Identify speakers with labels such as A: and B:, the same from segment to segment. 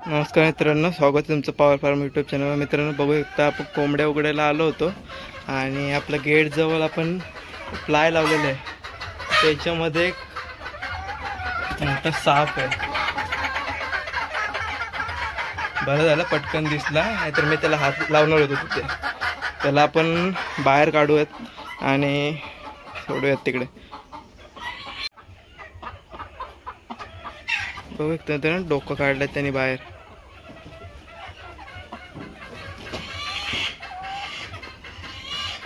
A: नमस्कार मित्रांनो, स्वागत आहे तुमचं पॉवर फार्म यूट्यूब चॅनलवर। मित्रांनो, बघू शकता आपण कोंबड्या उघडायला आलो होतो आणि आपल्या गेट जवळ आपण प्लाय लावलेलं आहे। त्याच्यामध्ये एक मोठा साप आहे। बरं झालं पटकन दिसला, नाहीतर मी त्याला हात लावणार होतो तिथे। त्याला आपण बाहेर काढूयात आणि सोडूयात तिकडे। बघू शकता ना, डोकं काढलं त्यांनी बाहेर।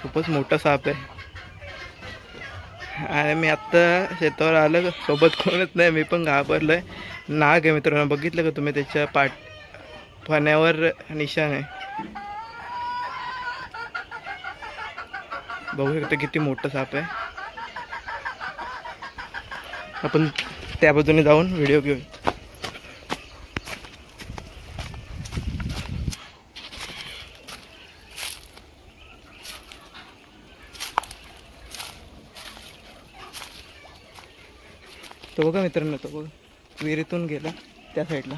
A: खूपच मोठा साप आहे आणि मी आत्ता शेतावर आलं, सोबत कोणच नाही, मी पण घाबरलोय। नाग आहे मित्रांनो, बघितलं का तुम्ही? त्याच्या फण्यावर निशाण आहे। बघू शकता किती मोठा साप आहे। आपण त्या बाजूने जाऊन व्हिडिओ घेऊ। तो बघा मित्रांनो, तो बघा विहिरीतून गेला त्या साईडला।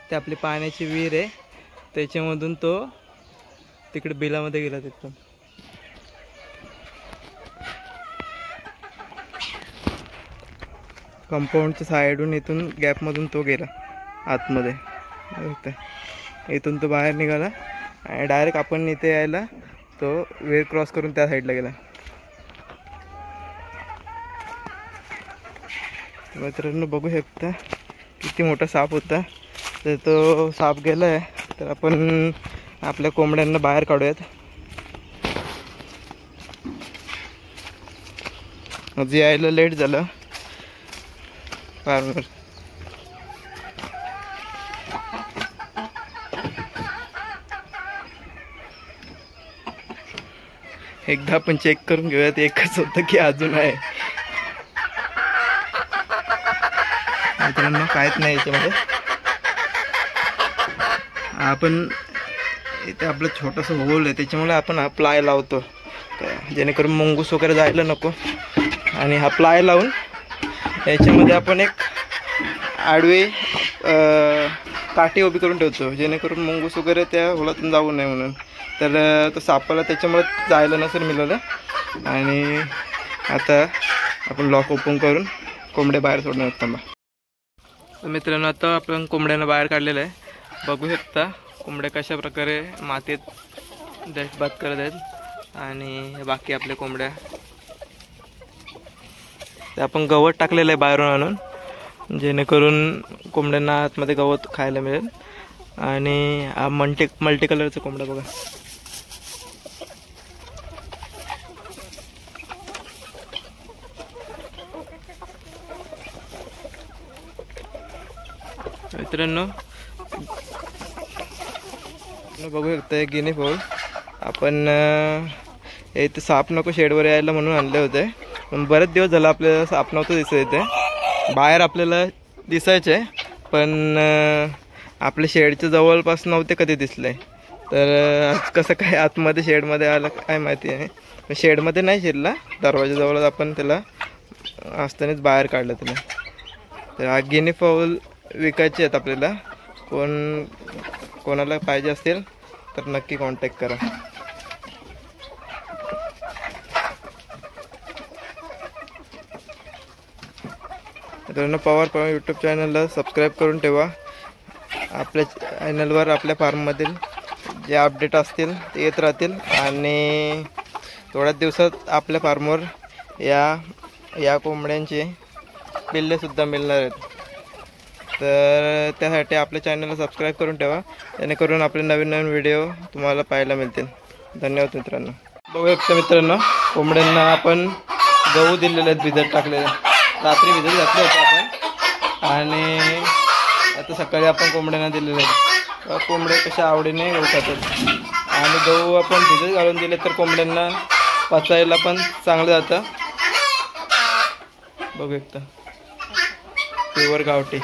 A: ते आपली पाण्याची विहीर आहे, त्याच्यामधून तो तिकडे बिलामध्ये गेला। तिथून कंपाऊंडच्या साईडून इथून गॅपमधून तो गेला आतमध्ये। इथून तो बाहेर निघाला आणि डायरेक्ट आपण इथे यायला तो विहीर क्रॉस करून त्या साईडला गेला। मित्रांनो, बघू शकता किती मोठा साप होता। तर तो साप गेला आहे, तर आपण आपल्या कोंबड्यांना बाहेर काढूयात। अजून यायला लेट झालं फार्मर। एकदा आपण चेक करून घेऊयात, एकच होतं की अजून आहे। मित्रांनो, काहीच नाही याच्यामध्ये। आपण इथे आपलं छोटंसं होल आहे, त्याच्यामुळे आपण हा प्लाय लावतो, जेणेकरून मंगूस वगैरे जायला नको। आणि हा प्लाय लावून याच्यामध्ये आपण एक आडवी काठी उभी करून ठेवतो, जेणेकरून मंगूस वगैरे त्या होलातून जाऊ नये म्हणून। तर तो सापाला त्याच्यामुळे जायला नसेल मिळालं। आणि आता आपण लॉक ओपन करून कोंबड्या बाहेर सोडणार आहोत। थांबा मित्रांनो, आता आपण कोंबड्यांना बाहेर काढलेलं आहे। बघू शकता कोंबड्या कशा प्रकारे मातीत दशबात करत आहेत। आणि बाकी आपल्या कोंबड्या, ते आपण गवत टाकलेलं आहे बाहेरून आणून, जेणेकरून कोंबड्यांना आतमध्ये गवत खायला मिळेल। आणि हा मल्टी कलरचा कोंबडा बघा। मित्रांनो, बघू शकता गिनी फाऊल आपण इथे साप नको शेडवर यायला म्हणून आणले होते, पण बरेच दिवस झाला आपल्याला साप नव्हतं दिसत इथे। बाहेर आपल्याला दिसायचे, पण आपल्या शेडच्या जवळपास नव्हते कधी दिसले। तर आज कसं काय आतमध्ये शेडमध्ये आलं काय माहिती आहे। शेडमध्ये नाही शिरला, दरवाजाजवळच आपण त्याला असतानाच बाहेर काढलं त्याला। तर हा गिनी फाऊल विकायचे आहेत आपल्याला। कोणाला पाहिजे असतील तर नक्की कॉन्टॅक्ट करा। मित्रांनो, पॉवर फार्म यूट्यूब चॅनलला सबस्क्राईब करून ठेवा। आपल्या चॅनलवर आपल्या फार्ममधील जे अपडेट असतील ते येत राहतील। आणि थोड्याच दिवसात आपल्या फार्मवर या कोंबड्यांचे पिल्लेसुद्धा मिळणार आहेत। तर त्यासाठी आपल्या चॅनलला सबस्क्राईब करून ठेवा, जेणेकरून आपले नवीन व्हिडिओ तुम्हाला पाहायला मिळतील। धन्यवाद मित्रांनो। बघू शकता मित्रांनो, कोंबड्यांना आपण गहू दिलेले आहेत, भिजत टाकलेले। रात्री भिजत घातले होते आपण आणि आता सकाळी आपण कोंबड्यांना दिलेले आहेत। कोंबड्या कशा आवडीने गहू खातात। आणि गहू आपण भिजत घालून दिले तर कोंबड्यांना पचायला पण चांगलं जातं। बघू शकता प्युअर गावठी।